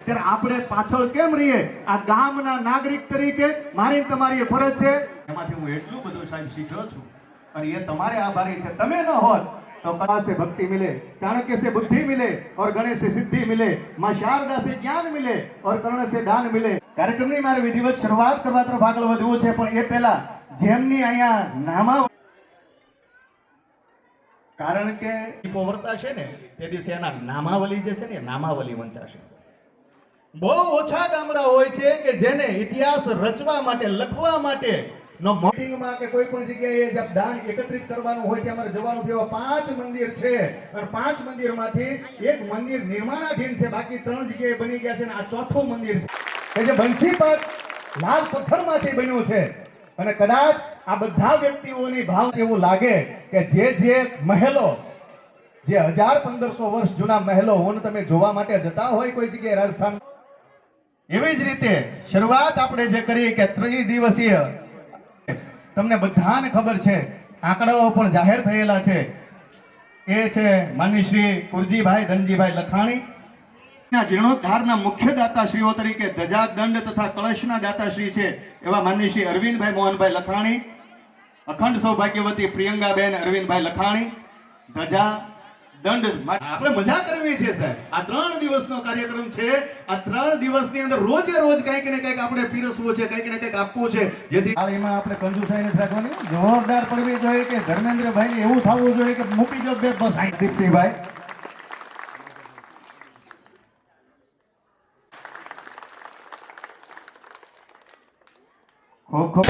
ત્યારે આપણે પાછળ કેમ રહીએ? આ ગામના નાગરિક તરીકે મારી તમારી ફરજ છે. એમાંથી હું એટલું બધું સાહેબ શીખ્યો છું અને એ તમારે આભારી છે. તમે ન હોત तो कला से भक्ति मिले, चाणक्य से बुद्धि मिले और गणेश से सिद्धि मिले, मां शारदा से ज्ञान मिले और कर्ण से दान मिले. कार्यक्रमની મારે વિધિવત શરૂઆત કરવા તરફ આગળ વધવું છે, પણ એ પહેલા જેમની અહીંયા નામા, કારણ કે પોવરતા છે ને તે દિવસે એના નામાવલી જે છે ને નામાવલી વંચાશે. બહુ ઓછા ગામડા હોય છે કે જેને ઇતિહાસ રચવા માટે, લખવા માટે નો મોટિંગમાં કે કોઈ પણ જગ્યાએ જબ દાન એકત્રિત કરવાનું હોય ત્યાં અમારે જવાનું થયો. 5 મંદિર છે અને 5 મંદિરમાંથી એક મંદિર નિર્માણાધીન છે, બાકી 3 જગ્યાએ બની ગયા છે અને આ ચોથું મંદિર છે કે જે બંસીપાટ લાલ પથ્થરમાંથી બન્યું છે. અને કદાચ આ બધા વ્યક્તિઓની ભાવ એવું લાગે કે જે મહેલો, જે 1000-1500 વર્ષ જૂના મહેલો હું તમે જોવા માટે જતા હોય કોઈ જગ્યાએ રાજસ્થાન, એવી જ રીતે શરૂઆત આપણે જે કરી કે 3 દિવસીય, તમને બધાને ખબર છે, આંકડાઓ પણ જાહેર થયેલા છે, એ છે માનની શ્રી કુરજીભાઈ ધનજીભાઈ લખાણી જીર્ણોદ્ધારના મુખ્ય દાતાશ્રીઓ તરીકે ધજા, દંડ તથા કળશના દાતાશ્રી છે એવા માનની શ્રી અરવિંદભાઈ મોહનભાઈ લખાણી, અખંડ સૌભાગ્યવતી પ્રિયંકાબેન અરવિંદભાઈ લખાણી, ધજા, દંડ. આપણે મજા કરવી છે સાહેબ. આ 3 દિવસનો કાર્યક્રમ છે. આ 3 દિવસની અંદર રોજે રોજ કંઈક ને કંઈક આપણે પીરસવું છે, કંઈક ને કંઈક આપવું છે, જેથી એમાં આપણે કંજુસાઈ નથી રાખવાની. જોરદાર પડવી જોઈએ કે ધર્મેન્દ્રભાઈ એવું થવું જોઈએ કે મૂકી દો બે બસ. દીપસિંહભાઈ ખૂબ ખૂબ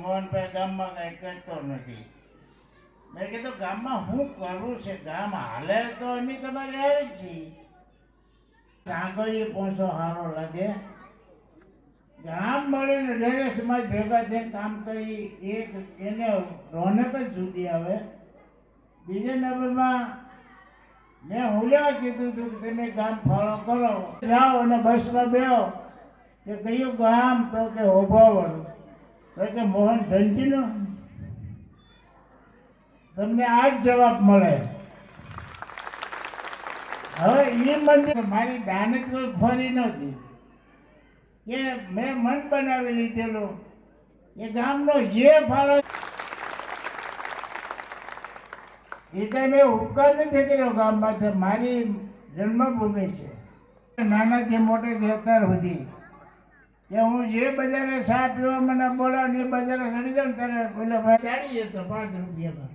મોહનભાઈ ગામમાં કઈ કરતો નથી. મેં કીધું ગામમાં શું કરવું છે, ગામ હાલે તો અમે તમારે હારે જ છીએ. સાંગળીએ પહોંચો સારો લાગે. ગામ મળીને દરેક સમાજ ભેગા થઈને કામ કરી એક એને રોનક જ જુદી આવે. બીજા નંબરમાં મેં હુલ્યા કીધું હતું કે તમે ગામ ફોલો કરો, જાઓ અને બસમાં બેહો કે કયું ગામ, તો કે હોભાવળ, તો કે મોહન ધનજીનો. તમને આ જ જવાબ મળે. હવે એ મંદિર મારી દાન જ કોઈ ખોરી નહોતી કે મેં મન બનાવી લીધેલું એ ગામનો જે ફાળો એ કંઈ મેં ઉપકાર નથી કર્યો ગામમાં. મારી જન્મભૂમિ છે નાનાથી મોટેથી અત્યાર સુધી કે હું જે બજારે ચા પીવા મને બોલાવ ને એ બજારે ચડી જાઉં ને ત્યારે પેલો ભાઈ દાડી જતો 5 રૂપિયામાં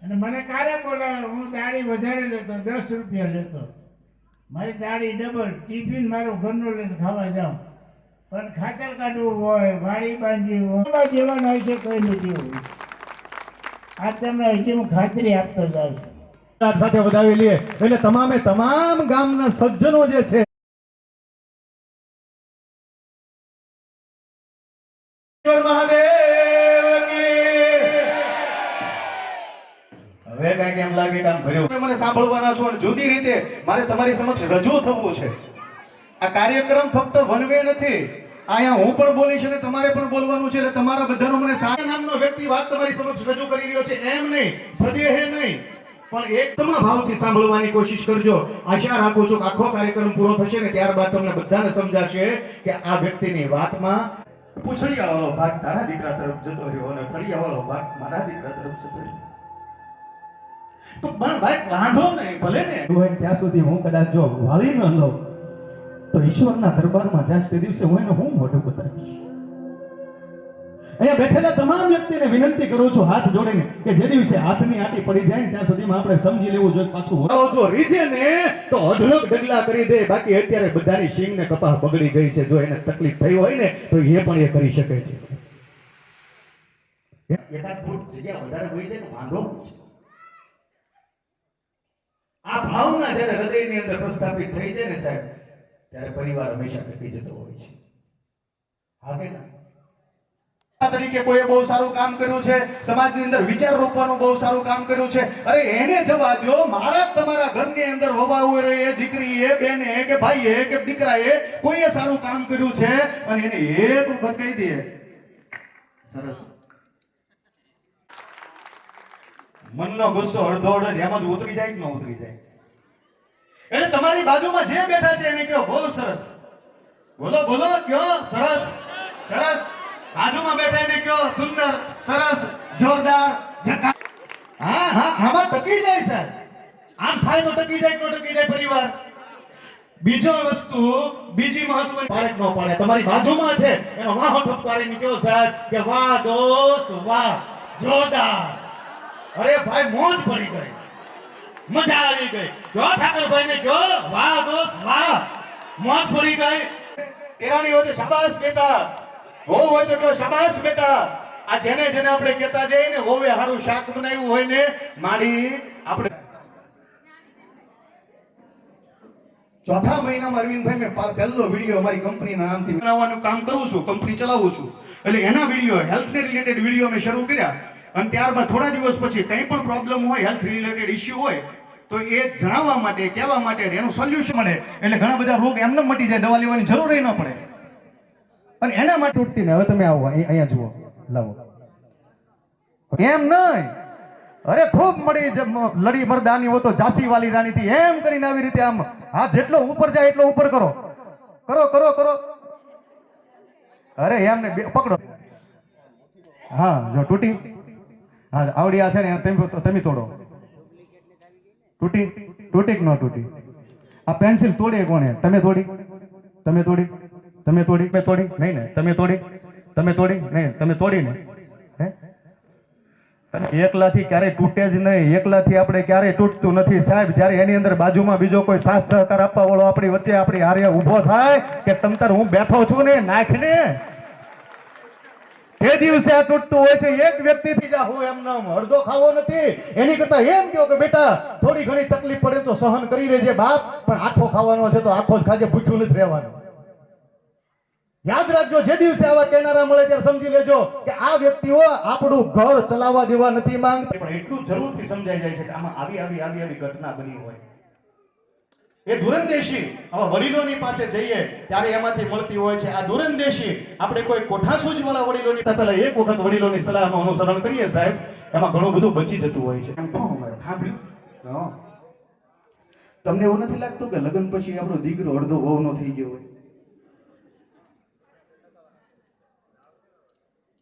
અને મને કારે બોલાવે હું દાડી વધારે લેતો 10 રૂપિયા લેતો મારી દાડી ડબલ ટિફિન મારું ઘરનું લઈને ખાવા જાઉં પણ ખાતર કાઢવું હોય વાડી બાંધવી હોય જીવન હોય છે કોઈ નથી હોય આ તમને હજી હું ખાતરી આપતો જાઉં છું સાથે વધાવી લઈએ એટલે તમામે તમામ ગામના સજ્જનો જે છે મહાદેવ કી. હવે કાંઈક એમ લાગે કે આમ ભર્યું તમે મને સાંભળવાના છો અને જુદી રીતે મારે તમારી સમક્ષ રજૂ થવું છે. આ કાર્યક્રમ ફક્ત વન વે નથી. અહીંયા હું પણ બોલીશ અને તમારે પણ બોલવાનું છે એટલે તમારા બધાનો મને સારા નામનો વ્યક્તિ વાત તમારી સમક્ષ રજૂ કરી રહ્યો છે એમ નહીં, સદેહે નહીં, પણ એકદમ ભાવથી સાંભળવાની કોશિશ કરજો. આશા રાખું છું કે આખો કાર્યક્રમ પૂરો થશે ને ત્યારબાદ તમને બધાને સમજાશે કે આ વ્યક્તિની વાતમાં પૂછડિયા વાળો ભાગ તારા દીકરા તરફ જતો રહ્યો અને ફળિયા વાળો ભાગ મારા દીકરા તરફ જતો રહ્યો. તો પણ ભાઈ વાંધો નહીં, ભલે ને હોય ત્યાં સુધી હું કદાચ જો વાળી ન લઉં તો ઈશ્વરના દરબારમાં જાશ તે દિવસે હું એને હું મોઢું બતાવીશ. અહીંયા બેઠેલા તમામ વ્યક્તિને વિનંતી કરું છું હાથ જોડીને કે જે દિવસે હાથની આટી પડી જાય ને ત્યાં સુધીમાં આપણે સમજી લેવું જોઈએ પાછું જો રીજે ને તો અઢળક ડગલા કરી દે. બાકી અત્યારે બધાની શીંગ ને કપાસ બગડી ગઈ છે. જો એને તકલીફ થઈ હોય ને તો એ પણ એ કરી શકે છે. એકાદ ફૂટ જગ્યા વધારે હોય જાય ને વાંધો છે. આ ભાવના જ્યારે હૃદયની અંદર પ્રસ્થાપિત થઈ જાય ને સાહેબ ત્યારે પરિવાર હંમેશા ટકી જતો હોય છે. હા કે ના? તરીકે કોઈ બહુ સારું કામ કર્યું છે, સમાજની અંદર વિચાર રોપવાનું બહુ સારું કામ કર્યું છે. અરે એને જવા દો, મારા તમારા ઘરની અંદર હોવા હોય એ દીકરી એ બેને કે ભાઈ કે દીકરાએ કોઈએ સારું કામ કર્યું છે અને એને એક વખત કહી દે સરસ, મનનો ગુસ્સો અડધો અડધ એમ જ ઉતરી જાય કે ન ઉતરી જાય. એટલે તમારી બાજુમાં જે બેઠા છે એને કહો બહુ સરસ, બોલો બોલો કયો સરસ સરસ. બાજુમાં બેઠા એને કયો સુંદર સરસ જોરદાર ઝકાસ. હા હા આમાં ટકી જાય સર. આમ થાય તો ટકી જાય, તો ટકી જાય પરિવાર. બીજો વસ્તુ બીજી મહત્વની પાડે ન પાડે તમારી બાજુમાં છે એનો વાહો ઠપકારીને કયો સાહેબ કે વાહ દોસ્ત વાહ જોરદાર. અરે ભાઈ મોજ પડી ગઈ, મજા આવી ગઈ. જો ઠાકરભાઈ ને કયો વાહ દોસ્ત વાહ મોજ પડી ગઈ. તેરાની હોય તો શાબાશ બેટા, વો હોય તો કહો શાબાશ બેટા. આ જેને જેને આપણે કહેતા જઈએ ને હોવે હારું શાક બનાવ્યું હોય ને માડી આપણે ચોથા મહિનામાં અરવિંદભાઈ મેં પહેલો વિડીયો અમારી કંપનીના નામથી બનાવવાનું કામ કરું છું, કંપની ચલાવું છું. એટલે એના વિડીયો હેલ્થને રિલેટેડ વિડીયો મેં શરૂ કર્યા અને ત્યારબાદ થોડા દિવસ પછી કંઈ પણ પ્રોબ્લેમ હોય, હેલ્થ રિલેટેડ ઇશ્યુ હોય તો એ જણાવવા માટે કહેવા માટે એનું સોલ્યુશન મળે. એટલે ઘણા બધા રોગ એમને મટી જાય, દવા લેવાની જરૂર ન પડે. અને એના માટે તૂટતી ને હવે તમે આવો અહીંયા જુઓ લાવો એમ નહીં. અરે ખૂબ મળી લડી મરદાની હો તો ઝાંસી વાલી રાની થી એમ કરીને આવી રીતે આમ હાથ જેટલો ઉપર જાય એટલો ઉપર કરો કરો કરો કરો. અરે એમને પકડો. હા જો તૂટી, હા આવડી આ છે ને તમે તોડો. તૂટી તૂટી કે ન તૂટી? આ પેન્સિલ તોડી કોણે? તમે તોડી? તમે તોડી? તમે તોડી? મેં તોડી નહીં ને? તમે તોડી? તમે તોડી નહીં? તમે તોડી ને? હે એકલાથી ક્યારેય તૂટે જ નહીં. એકલાથી આપણે ક્યારેય તૂટતું નથી સાહેબ. જ્યારે એની અંદર બાજુમાં બીજો કોઈ સાથ સહકાર આપવા વાળો આપણી વચ્ચે આપણી હારે ઊભો થાય કે તમતર હું બેઠો છું ને નાખને, તે દિવસે આ તૂટતું હોય છે. એક વ્યક્તિથી જ હું એમનો અડધો ખાવો નથી. એની કરતા એમ કહો કે બેટા થોડી ઘણી તકલીફ પડે તો સહન કરી લેજે બાપ, પણ આખો ખાવાનો છે તો આખો જ ખાજે, ભૂખ્યું નથી રહેવાનું. યાદ રાખજો, જે દિવસે આવા કહેનારા મળે ત્યારે સમજી લેજો કે આ વ્યક્તિઓ આપણું ઘર ચલાવવા દેવા નથી માંગતા. પણ એટલું જરૂરથી સમજાઈ જાય છે કે આમાં આવી ઘટના બની હોય. એ દુરંદેશી આવા વડીલોની પાસે જઈએ ત્યારે એમાંથી મળતી હોય છે. આ દુરંદેશી આપણે કોઈ કોઠાસૂજ વાળા વડીલોની પહેલા એક વખત વડીલોની સલાહનું અનુસરણ કરીએ સાહેબ, એમાં ઘણું બધું બચી જતું હોય છે. એમ કહો સાંભળ્યું? તમને એવું નથી લાગતું કે લગ્ન પછી આપણો દીકરો અડધો વહુનો થઈ ગયો હોય?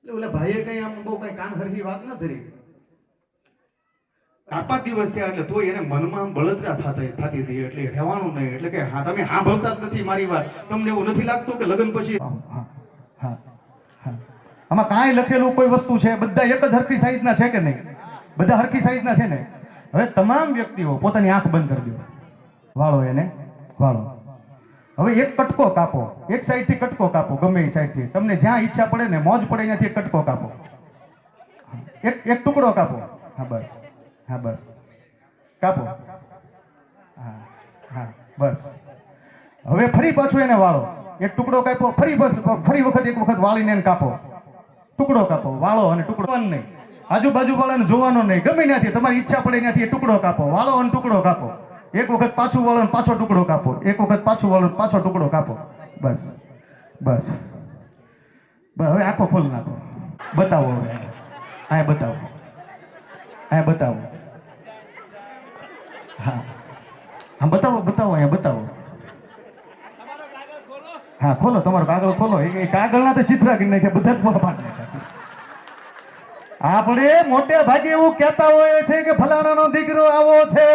એટલે ઓલા ભાઈએ કઈ આમ બહુ કઈ કાન હરખી વાત ન કરી. 4-5 દિવસ થયા એટલે તોય એને મનમાં આમ બળતરા થતી હતી, એટલે રહેવાનું નહીં. એટલે કે હા, તમે સાંભળતા જ નથી મારી વાત. તમને એવું નથી લાગતું કે લગ્ન પછી હા હા હા આમાં કાંઈ લખેલું કોઈ વસ્તુ છે? બધા એક જ હરખી સાઈઝના છે કે નહીં? બધા હરખી સાઈઝના છે ને? હવે તમામ વ્યક્તિઓ પોતાની આંખ બંધ કરી દો. વાળો એને વાળો. હવે એક કટકો કાપો, એક સાઈડથી કટકો કાપો, ગમે એ સાઈડથી. તમને જ્યાં ઈચ્છા પડે ને, મોજ પડે ત્યાંથી એક કટકો કાપો. એક ટુકડો કાપો. હા બસ, હા બસ, કાપો. હા હા બસ. હવે ફરી પાછું એને વાળો. એક ટુકડો કાપો, ફરી વખત એક વખત વાળીને એને કાપો. ટુકડો કાપો, વાળો અને ટુકડો નહીં. આજુબાજુ વાળાને જોવાનો નહીં, ગમે ત્યાંથી તમારી ઈચ્છા પડે ત્યાંથી એ ટુકડો કાપો, વાળો અને ટુકડો કાપો. એક વખત પાછું વાળો અને પાછો ટુકડો કાપો, એક વખત પાછું વાળો પાછો ટુકડો કાપો. બસ બસ બસ. હવે આંખો ખોલી નાખો. બતાવો હવે. હા બતાવો, હા બતાવો. હા હા બતાવો, બતાવો, અહીંયા બતાવો. હા ખોલો, તમારો કાગળ ખોલો. એ કાગળના તો ચિત્ર કરી નાખ્યા, બધા જ ફોટા પાડી નાખ્યા. આપણે મોટે ભાગે એવું કહેતા હોઈએ છે કે ફલાણાનો દીકરો આવો છે,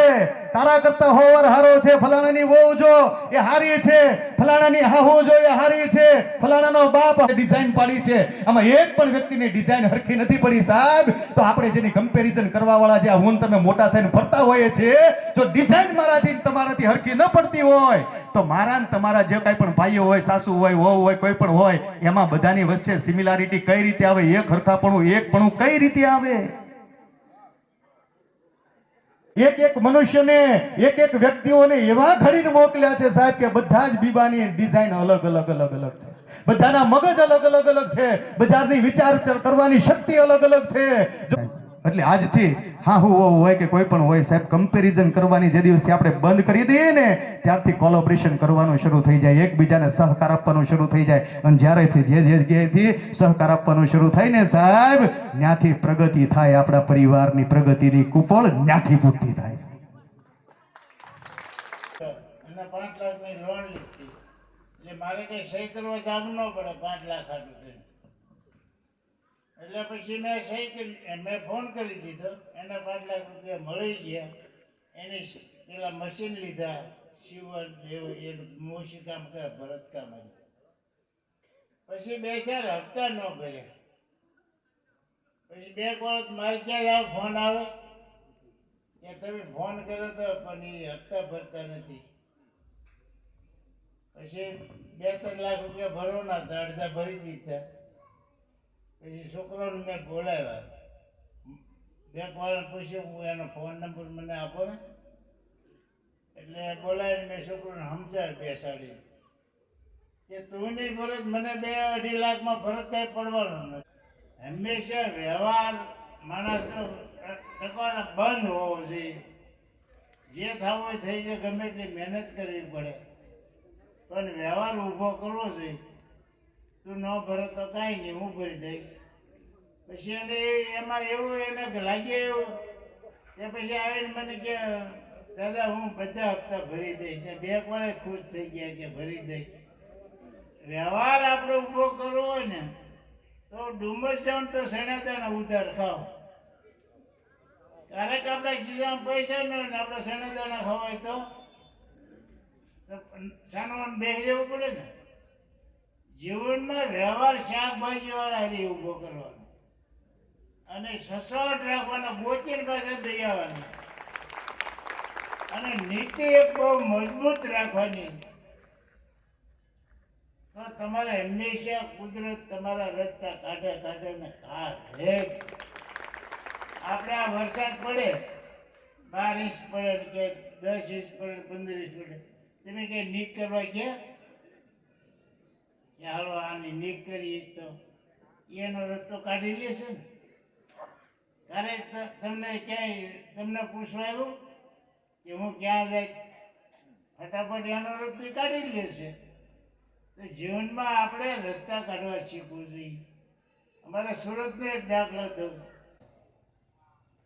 તારા કરતા હોવર હારો છે, ફલાણાની વહુ જો એ હારી છે, ફલાણાની હાહુ જો એ હારી છે, ફલાણાનો બાપ ડિઝાઇન પાડી છે. આમાં એક પણ વ્યક્તિની ડિઝાઇન હરખી નથી પડી સાહેબ. તો આપણે જેની કમ્પેરિઝન કરવા વાળા જે હું તમે મોટા થઈને ફરતા હોઈએ છે, જો ડિઝાઇન મારાથી તમારાથી હરખી ન પડતી હોય તો મારા ને તમારા જે કાંઈ પણ ભાઈઓ હોય, સાસુ હોય, વહુ હોય, કોઈ પણ હોય, એમાં બધાની વચ્ચે સિમિલારિટી કઈ રીતે આવે? એક હરખાપણું, એકપણું કઈ રીતે આવે? એક મનુષ્યને, એક વ્યક્તિઓને એવા ઘડીને મોકલ્યા છે સાહેબ કે બધા જ બીબાની ડિઝાઇન અલગ અલગ છે. બધાના મગજ અલગ છે, બજારની વિચાર કરવાની શક્તિ અલગ છે. એટલે આજથી હા હું હોય કે કોઈ પણ હોય સાહેબ, કમ્પેરિઝન કરવાની જે દિવસથી આપણે બંધ કરી દઈએ ને, ત્યારથી કોલોબરેશન કરવાનું શરૂ થઈ જાય, એકબીજાને સહકાર આપવાનું શરૂ થઈ જાય. અને જ્યારેથી જે જગ્યાએથી સહકાર આપવાનું શરૂ થાય ને સાહેબ, ત્યાંથી પ્રગતિ થાય. આપણા પરિવારની પ્રગતિની કુપળ ત્યાંથી પૂર્તિ થાય. અને 5 લાખની લોન લીધી, એટલે મારે કઈ સહી કરવા જવું ન પડે 5 લાખ આટલું થઈને. એટલે પછી મેં સહી કરી, મેં ફોન કરી દીધો, એને 5 લાખ રૂપિયા મળી ગયા. એને પેલા મશીન લીધા, સીવણ એવું એનું મોસી કામ કરે, ભરત કામ. પછી 2-4 હપ્તા ન ભર્યા. પછી 2 વખત મારે ક્યાં ફોન આવે કે તમે ફોન કર્યો તો પણ એ હપ્તા ભરતા નથી. પછી 2-3 લાખ રૂપિયા ભરવાના હતા, અડધા ભરી દીધા. પછી છોકરાને મેં બોલાવ્યા, બેંકવાળાને પૂછ્યું હું એનો ફોન નંબર મને આપો ને. એટલે બોલાવીને મેં છોકરાને સમજાવ્યું બેસાડીને કે તું નહીં ભરત, મને 2-2.5 લાખમાં ફરક કઈ પડવાનો નથી. હંમેશા વ્યવહાર માણસનો ટકવાનો બંધ હોવો જોઈએ. જે થવું હોય થઈ જાય, ગમે એટલી મહેનત કરવી પડે, પણ વ્યવહાર ઊભો કરવો જોઈએ. તું ન ભરે તો કાંઈ નહીં, હું ભરી દઈશ. પછી એને એમાં એવું એને લાગે એવું કે પછી આવીને મને કે દાદા હું બધા હપ્તા ભરી દઈશ. બેંક વાળા ખુશ થઈ ગયા કે ભરી દઈશ. વ્યવહાર આપણે ઊભો કરવો હોય ને તો ડુમસ જાવ તો સેનાદાના ઉધાર ખાઓ. ક્યારેક આપણા ખિસ્સામાં પૈસા ન હોય ને આપણે સેનાદાના ખવાય તો સાનવાન બેસી રહેવું પડે ને. જીવનમાં વ્યવહાર શાકભાજી વાળા હારી ઊભો કરવાનો અને સસોટ રાખવાનો, ગોચીને પાસે દઈ આવવાની અને નીતિ એક બહુ મજબૂત રાખવાની. તો તમારે હંમેશા કુદરત તમારા રસ્તા કાઢે ને કાઢે. આપણે આ વરસાદ પડે, 12 ઇંચ પડે કે 10 ઇંચ પડે, 15 ઇંચ પડે, તમે કઈ નીક કરવા ગયા કે હાલો આની નીક કરીએ તો એનો રસ્તો કાઢી લેશે ને. ત્યારે તમને ક્યાંય તમને પૂછવા આવ્યું કે હું ક્યાં જાય, ફટાફટ એનો રસ્તો કાઢી લેશે. તો જીવનમાં આપણે રસ્તા કાઢવા શીખવું જોઈએ. અમારે સુરતનો એક દાખલો દઉં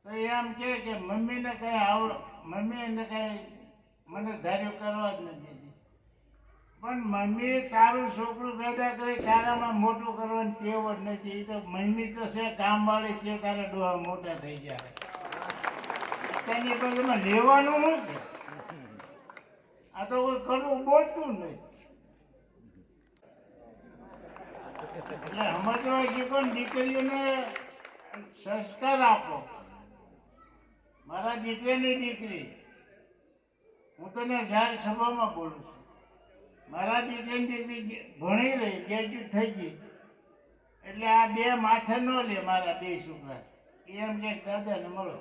તો એમ કે મમ્મીને કઈ મમ્મી એને કઈ મને ધાર્યું કરવા જ નથી દીધી, પણ મમ્મી તારું છોકરું પેદા કરી તારામાં મોટું કરવાની ટેવ જ નથી. તો મમ્મી તો છે કામવાળી છે, તારા ડોહા મોટા થઈ જાય. પોતાની બાજુમાં લેવાનું શું છે? આ તો કોઈ કડવું બોલતું નહીં. એટલે સમજવા શીખો ને દીકરીઓને સંસ્કાર આપો. મારા દીકરાની દીકરી, હું તને જાહેર સભામાં બોલું છું, મારા દીકરાની દીકરી ભણી રહી, ગ્રેજ્યુએટ થઈ ગઈ, એટલે આ બે માથે ન લે. મારા બે છોકરા એમ કે દાદાને મળો.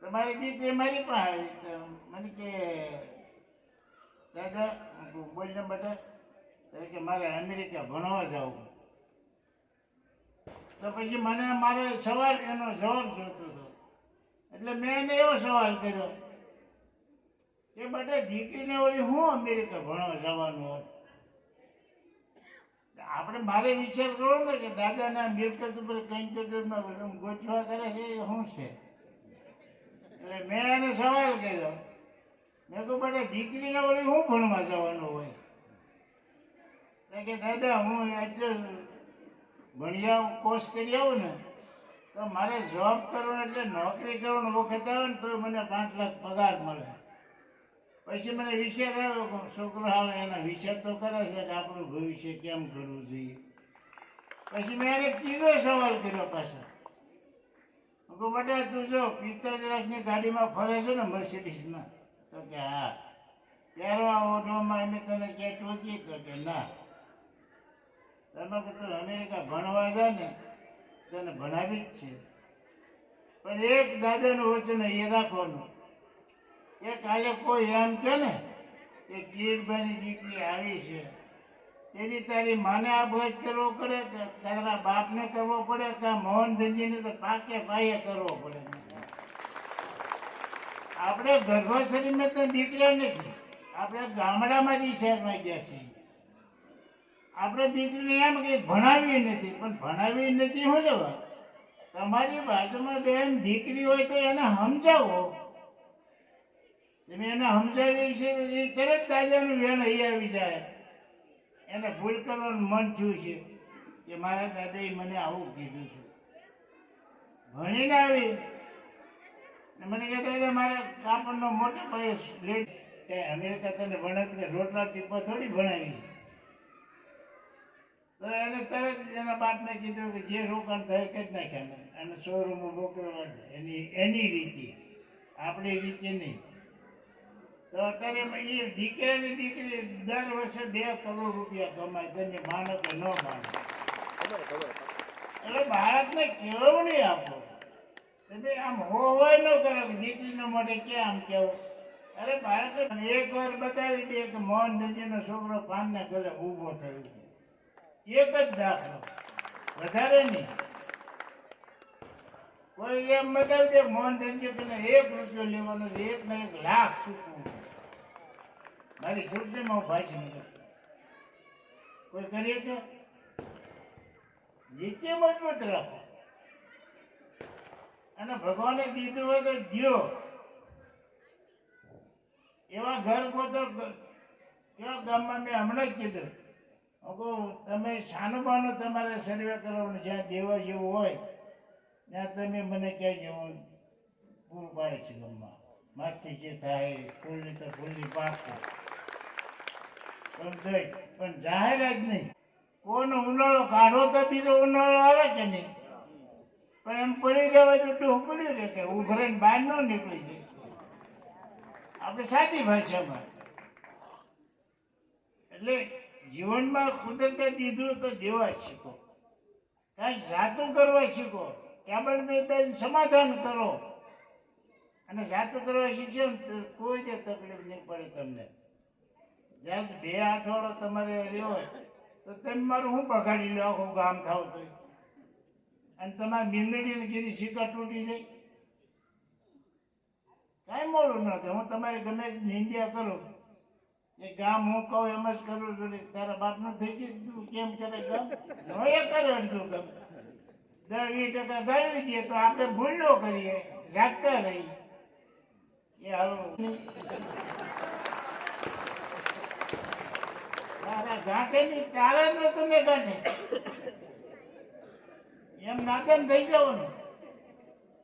તમારી દીકરી મારી પાસે આવી તો મને કે દાદા, બોલ ને બેટા, કે મારે અમેરિકા ભણવા જવું. તો પછી મને મારો સવાલ, એનો જવાબ જોતો હતો. એટલે મેં એને એવો સવાલ કર્યો કે બેટા, દીકરીને વળી હું અમેરિકા ભણવા જવાનું હોય? આપણે મારે વિચાર કરવો ને કે દાદાના મિલકત ઉપર કંઈ ગોઠવા કરે છે એ શું છે? એટલે મેં એને સવાલ કર્યો, મેં કહું બેટા, દીકરીને વળી હું ભણવા જવાનું હોય? કે દાદા, હું એટલો ભણી આવું, કોર્સ કરી આવું ને તો મારે જોબ કરવાનો, એટલે નોકરી કરવાનો વખત આવે ને તો મને 5 લાખ પગાર મળે. પછી મને વિચાર આવ્યો કે છોકરો હાલ એના વિચાર તો કરે છે કે આપણું ભવિષ્ય કેમ કરવું જોઈએ. પછી મેં એને ત્રીજો સવાલ કર્યો પાછો. હું કહું બેટા, તું જો 45 લાખની ગાડીમાં ફરે છે ને, મર્સિડીઝમાં? તો કે હા. પહેરવા ઓઢવામાં અમે તને ક્યાં ટોકી? તો કે ના. તમે કે તું અમેરિકા ભણવા જા ને, તને ભણાવી જ છે, પણ એક દાદાનું વચન એ રાખવાનું કે કાલે કોઈ એમ કે ને કે કિરીટભાઈની દીકરી આવી છે, તેની તારી માને આપઘાત કરવો પડે કે તારા બાપને કરવો પડે કે મોહન ધનજીને તો પાકે પાયે કરવો પડે. આપણે ગર્ભાશયમાં તો દીકરા નથી, આપણે ગામડામાંથી શહેરમાં ગયા છીએ. આપણે દીકરીને એમ કે ભણાવી નથી, પણ ભણાવી નથી શું લેવા? તમારી બાજુમાં બેન દીકરી હોય તો એને સમજાવો. તમે એને સમજાવી છે તો એ તરત દાદાનું વેણ અહીં આવી જાય. એને ભૂલ કરવાનું મન થયું છે કે મારા દાદાએ મને આવું કીધું હતું. ભણીને આવી ને મને કહે, દાદા, મારા કાપડનો મોટો ભાઈ લેટ કે અમેરિકા તને ભણાવતી કે રોટલા ટીપા થોડી ભણાવી. તો એને તરત એના બાપને કીધું કે જે રોકાણ થાય કરી નાખ્યા, અને શોરૂમ મોકલવા એની રીતે, આપણી રીતે નહીં. તો અત્યારે એ દીકરાની દીકરી દર વર્ષે 2 કરોડ રૂપિયા કમાય. તમે માનો કે ન માનો, એટલે બાળકને કેળવણી આપો. તમે આમ હોય ન કરો કે દીકરીનો માટે ક્યાં આમ કેવું. અરે બાળકને એક વાર બતાવી દે કે મોહન ધનજીનો છોકરો પાનને ગલે ઊભો થયો. એક જ દાખલો, વધારે નહીં. કોઈ એમ બતાવી દે મોહન ધનજી કે 1 રૂપિયો લેવાનો છે, 1 ને 1 લાખ ચૂકવું. મારી ચૂંટણીમાં હું ભાઈ છું. કોઈ કરીએ કે નીતિ મજબૂત રાખો, અને ભગવાને દીધું હોય તો દ્યો. એવા ઘર ગોતો. કેવા ગામમાં મેં હમણાં જ કીધું, તમે સાનુબાનો તમારે સર્વે કરવાનું, જ્યાં દેવા જેવું હોય ત્યાં તમે મને કહેજો, હું પૂરું પાડે છે ગામમાં. માથથી જે થાય ફૂલની તો ફૂલની પાકું, પણ જાહેરાત નહીં. કોઈનો ઉનાળો કાઢો તો બીજો ઉનાળો આવે કે નહીં, પણ એમ પડી રહેવાય તો ડૂહ પડ્યું રહે કે ઉભરાઈને બહાર ન નીકળી જાય. આપણે સાદી ભાષામાં. એટલે જીવનમાં કુદરતે દીધું તો દેવા શીખો, કાંઈક જાતું કરવા શીખો. ટેબલ બેન સમાધાન કરો, અને જાતું કરવા શીખશો ને તો કોઈ જ તકલીફ નહીં પડે તમને. જ્યાં 2 હાથવાળો તમારે રહ્યો હોય તો તમે મારું હું બગાડી લો, આખું ગામ થાવ તો, અને તમારે મીંદડીને કીધી સિક્કા તૂટી જાય. કાંઈ મોડું ન થાય. હું તમારે ગમે નિંદ્યા કરું એ ગામ હું કહું એમ જ કરું છું. તારા બાપનું થઈ ગયું તું કેમ કરે ગામ? એ કરે અડધું ગામ. 10-20% ગાળવી દે તો આપણે ભૂલ ન કરીએ, જાગતા રહી. એ હાલો તારા ગાંઠે ની તારા જ તમે ગાંઠે એમ નાદન થઈ જાવ ને.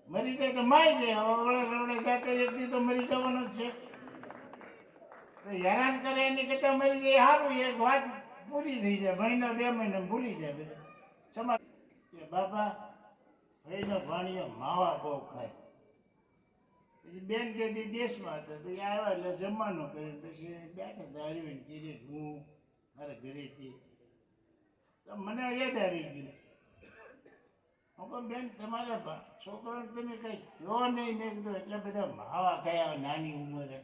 મરી જાય તો માય જાય, ઓળે રવડે જાતે એક દી તો મરી જવાનો જ છે. તો હેરાન કરે એની કરતા મરી જાય સારું, એક વાત પૂરી થઈ જાય, મહિનો 2 મહિના ભૂલી જાય બધા. સમાજ કે બાપા ભાઈનો ભાણિયો માવા બહુ ખાય. પછી બેન કે દી દેશમાં હતા, પછી આવ્યા એટલે જમવાનું કર્યું, પછી બેઠા ધાર્યું કીધું હું મારા ઘરેથી. તો મને યાદ આવી ગયું, હું કહું બેન તમારા છોકરાને તમે કઈ કહો નહીં. મેં કીધું એટલા બધા માવા ખાયા નાની ઉંમરે.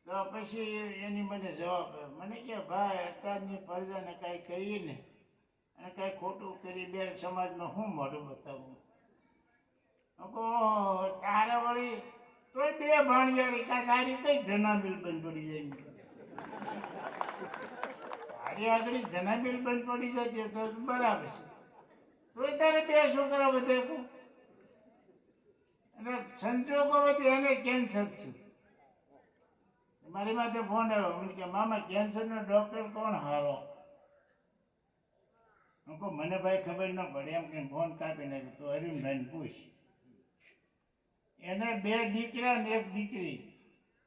તો પછી એની મને જવાબ આપ્યો, મને કે ભાઈ અત્યારની પ્રજાને કાંઈ કહીએ ને અને કાંઈ ખોટું કરી બે સમાજમાં હું મોઢું બતાવું. હું કહું ઓહો, તારે વળી તોય 2 ભાણિયારી તારી કઈ ધનાબિલ બંધ પડી જાય. તારી આગળ ધનાબિલ બંધ પડી જતી તો બરાબર છે, તોય તારે 2 છોકરા વધે. અને સંજોગો વધી એને કેન્સર થયું. મારી માથે ફોન આવ્યો, મને કે મામા કેન્સરનો ડોક્ટર કોણ હારો? હું કહું મને ભાઈ ખબર ન પડે એમ કે ફોન કાપી નાખ્યો. તો અરવિંદભાઈને પૂછ. એને 2 દીકરા ને 1 દીકરી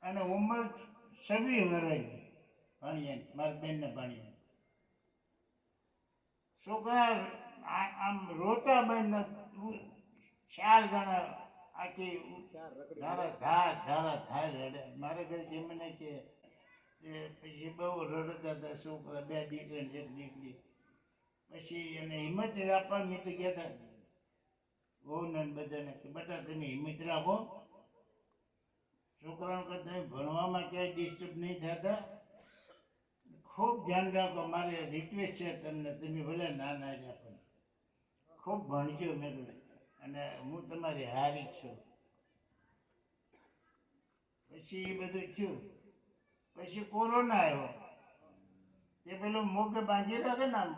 અને ઉંમર 26 વર્ષની. ભાણિયાની, મારી બેનને ભાણિયાની. છોકરા આમ રોતા બંધ, 4 જણા આખી ધારા રડે. મારા ઘરે જે મને કે પછી બહુ રડતા હતા છોકરા, 2 દીકરા ને 1 દીકરી. પછી એને હિંમત આપવા મેં તો કહેતા વહુને બધાને કે બેટા તમે હિંમત રાખો, છોકરાઓ કે તમે ભણવામાં ક્યાંય ડિસ્ટર્બ નહીં થતા, ખૂબ ધ્યાન રાખો. મારે રિક્વેસ્ટ છે તમને, તમે ભલે નાના રહ્યા પણ ખૂબ ભણજો. મેં અને હું તમારી હારી જ છું. પછી એ બધું થયું. પછી કોરોના આવ્યો, તે પેલું મોઢે બાંધી રાખે ને આમ.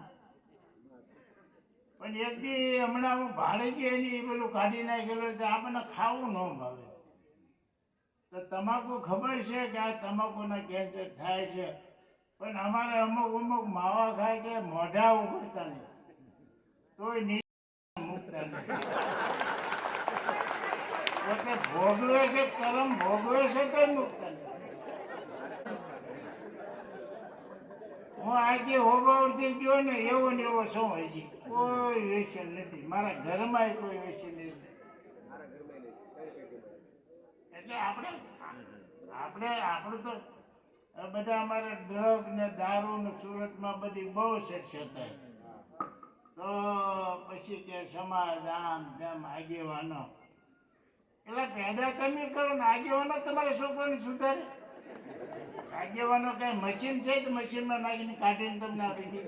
પણ એક દી હમણાં હું ભાડે ગયો એની પેલું કાઢી નાખેલું, તો આપણને ખાવું ન ભાવે. તો તમાકુ ખબર છે કે આ તમાકુના કેન્સર થાય છે, પણ અમારે અમુક માવા ખાય કે મોઢા ઉઘડતા નહીં, તોય નહીં મૂકતા નહીં. એટલે ભોગવે છે, કરમ ભોગવે છે તો મૂકતા નહીં. હું આજે હોબાવડથી ગયો ને એવો ને એવો શું હજી કોઈ વ્યસન નથી, મારા ઘરમાં કોઈ વ્યસન નથી. એટલે આપણું તો બધા અમારે ડ્રગ ને દારૂ ને સુરતમાં બધી બહુ ચર્ચા થાય. તો પછી કે સમાજ આમ તેમ આગેવાનો, એટલે પેદા તમે કરો ને આગેવાનો તમારા છોકરાને સુધારે. આગેવાનો કઈ મશીન છે તો મશીનમાં નાખીને કાઢીને તમને આપી દે.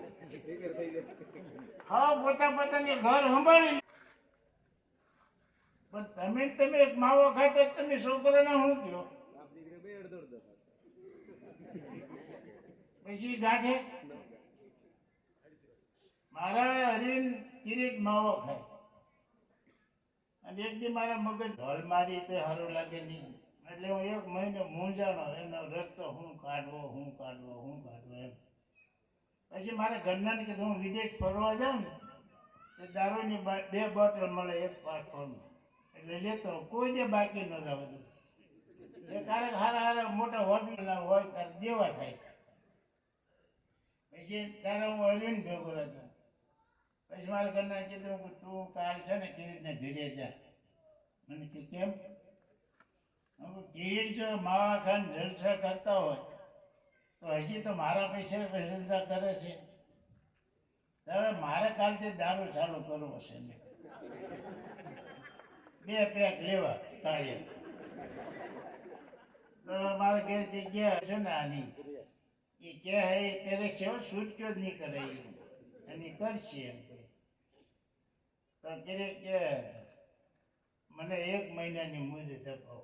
હા, પોતાની ઘર સંભાળી. પણ તમે એક માવો ખાતા તમે છોકરાને શું કહો? પછી ગાંઠે. મારા અરવિંદ કિરીટ માવો ખાય અને એક દી મારા મગજ ઢોલ મારી તો સારું લાગે નહીં, એટલે હું 1 મહિનો મૂંઝાણો, એનો રસ્તો હું કાઢવો એમ. પછી મારા ઘરનાને કીધું હું વિદેશ ફરવા જાઉં ને તો દારૂની 2 બોટલ મળે 1 પાસપોર્ટમાં, એટલે લેતો કોઈ દે બાકી ન રહે બધું. એ ક્યારેક હારા મોટા હોબીના હોય ત્યારે દેવા થાય. પછી ત્યારે હું અરવિંદ ભેગો રહેતો. પછી મારા ઘરના કીધું કે તું કાલ છે ને કિરીટને ઘરે જા. મને કે કેમ? કિરીટ જો માવા ખાન જલસા કરતા હોય તો હજી તો મારા પૈસા પ્રશંસા કરે છે, હવે મારે કાલથી દારૂ ચાલુ કરવો છે ને 2 પેક લેવા કાયમ. તો મારા ઘરેથી ગયા છે ને આની એ કે એ કરે છે, છૂટક્યો જ નહીં કરે અને કરશે એમ. તો કિરીટ કે મને 1 મહિનાની મુદત આપો.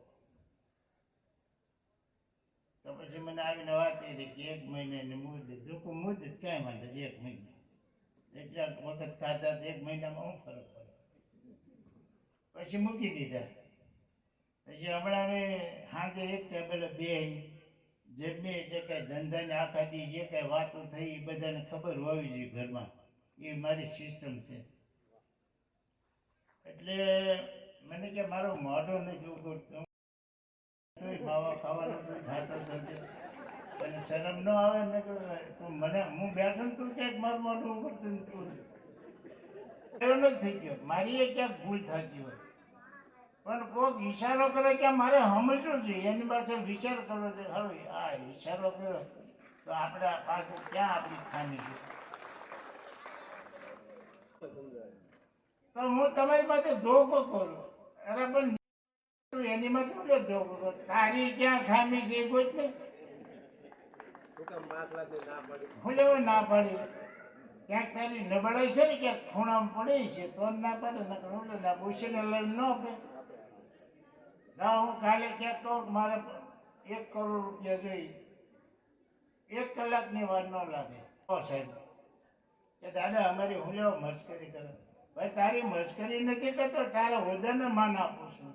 તો પછી મને આવીને વાત કરી કે 1 મહિનાની મુદત. જો મુદત કાંઈ વાંધો 1 મહિના, એટલા વખત ખાધા તો 1 મહિનામાં શું ફરક પડે. પછી મૂકી દીધા. પછી હમણાં અમે સાંજે 1 ટેબલે બેસીને જમીએ, એટલે કાંઈ ધંધાને આખા દી જે કાંઈ વાતો થઈ એ બધાને ખબર હોવી જોઈએ ઘરમાં, એ મારી સિસ્ટમ છે. એટલે મને કે મારું મોઢું નથી ઉગડતું તોય માવા ખાવાનું તું ખાતો થતો તને શરમ ન આવે મેં કહ્યું તું મને હું બેઠો ને તું ક્યાંક મારું મોઢું ઉગડતું ને તું એવો નથી થઈ ગયો મારી એ ક્યાંક ભૂલ થતી હોય પણ કોઈક ઈશારો કરે કે મારે સમજવું છે એની પાછળ વિચાર કરવો છે ખરો આ ઈશારો કર્યો તો આપણે પાસે ક્યાં આપણી ખામી છે તો હું તમારી પાસે ધોકો કરું અરે પણ તું એની માં શું ધોકો કર તારી ક્યાં ખામી છે એ ગોત ને હું લેવું ના પાડી ક્યાંક તારી નબળાઈ છે ને ક્યાંક ખૂણામાં પડી છે તો ના પાડે ના પૂછીને લઈને ન આપે હું કાલે ક્યાંક કહું મારે 1 કરોડ રૂપિયા જોઈ 1 કલાકની વાર ન લાગે સાહેબ કે દાદા અમારી હું લેવો મસ્કરી કરે ભાઈ તારી મસ્કરી નથી કરતો તારા હોદ્દાને માન આપું છું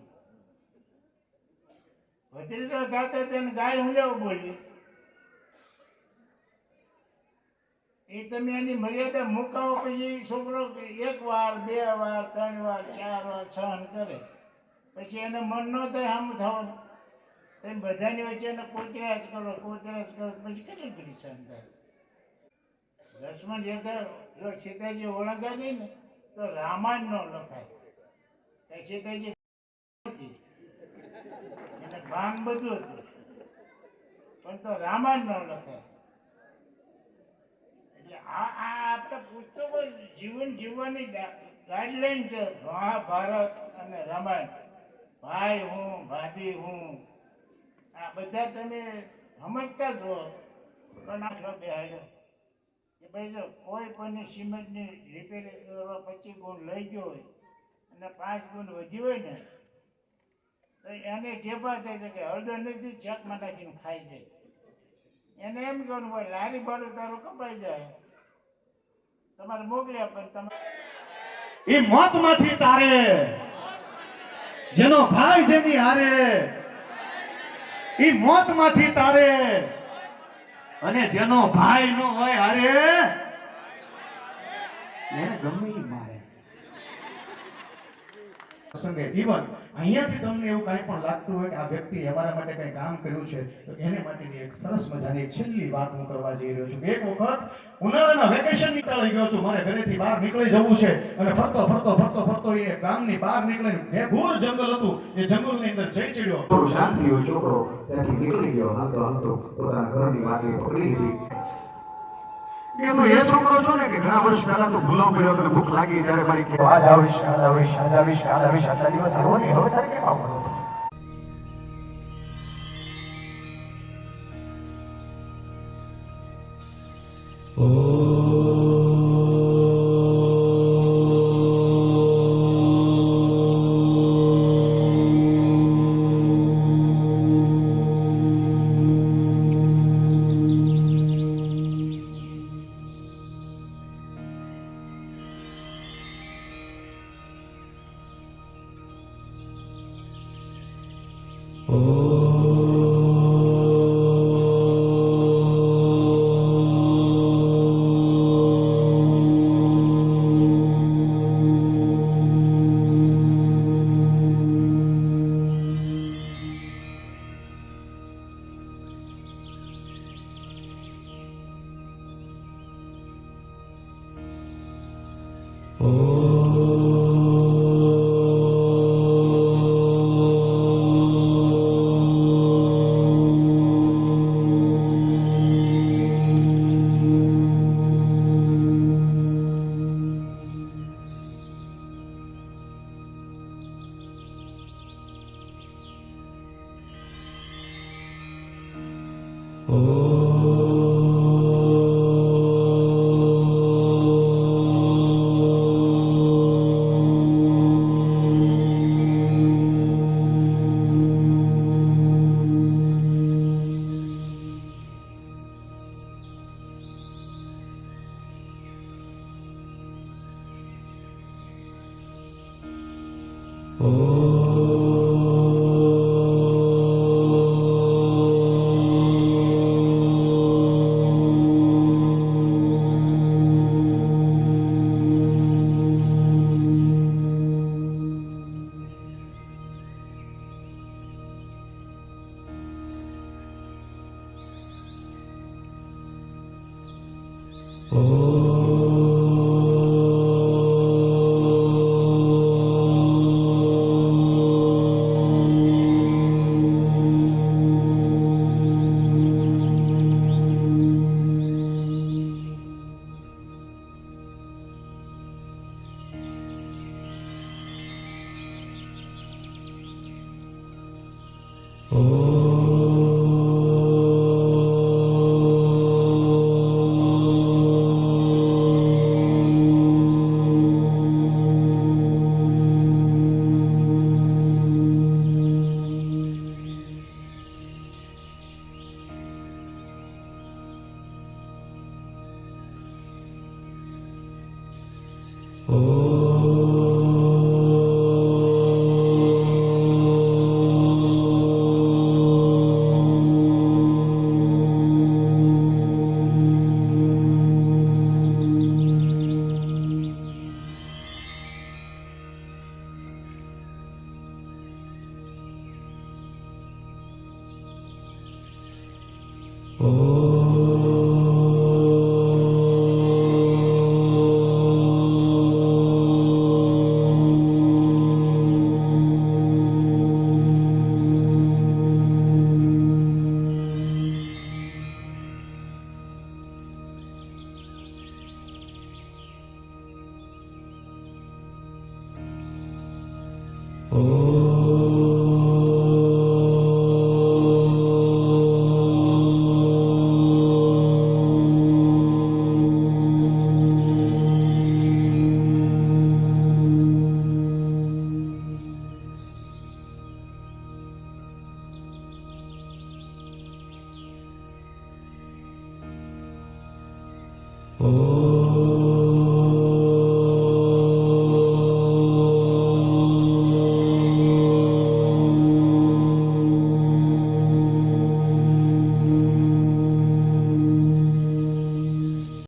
ભત્રીજો થતો તેને ગાય હું લેવો બોલી એ તમે એની મર્યાદા મુકાવો પછી છોકરો 1 વાર 2 વાર 3 વાર 4 વાર સહન કરે પછી એને મન ન થાય આમ થવાનું તમે બધાની વચ્ચે એને કોતરાજ કરો પછી કેટલી ઘડી સહન થાય લક્ષ્મણ જો સીતાજી ઓળંગા નહીં ને તો રામાયણ નો લખાય કઈ સીતાજી એને ભાન બધું હતું પણ તો રામાયણ નો લખાય એટલે આ આપણે પુસ્તકો જીવન જીવવાની ગાઈડલાઈન છે મહાભારત અને રામાયણ ભાઈ હું ભાભી હું આ બધા તમે સમજતા જ હો પણ આટલો બેહાડ્યો કે ભાઈ જો કોઈ પણ સિમેન્ટની રિપેરિંગ કરવા 25 ગુણ લઈ ગયો હોય અને 5 ગુણ વધી હોય ને તો એને ઢેફા થાય છે કે હળદર નથી ચકમાં નાખીને ખાઈ જાય એને એમ કહેવાનું હોય લારી ભાડું તારું કપાઈ જાય તમારે મોકલ્યા પણ તમે એ મોતમાંથી તારે જેનો ભાઈ જેની હારે એ મોતમાંથી તારે અને જેનો ભાઈ નો હોય હારે એને ગમે ઈ મારે સંગે ઈવન અહીંયાથી તમને એવું કાંઈ પણ લાગતું હોય કે આ વ્યક્તિ અમારા માટે કંઈ કામ કર્યું છે તો એને માટેની એક સરસ મજાની એક છેલ્લી વાત હું કરવા જઈ રહ્યો છું એક વખત ઉનાળાના વેકેશન નીકળી ગયો છું મારે ઘરેથી બહાર નીકળી જવું છે અને ફરતો એ ગામની બહાર નીકળીને ભેભૂર જંગલ હતું એ જંગલની અંદર જઈ ચડ્યો થોડું શાંત થયો છોકરો ત્યાંથી નીકળી ગયો હાલતો પોતાના ઘરની વાટલી પકડી લીધી એ તો એ છોકરો છો ને કે ઘણા વર્ષ પહેલા તો ભૂલો પડ્યો તને ભૂખ લાગી ત્યારે મારી કે આજ આવીશ આટલા દિવસ આવો ને હવે તારે કેમ આવવાનું Oh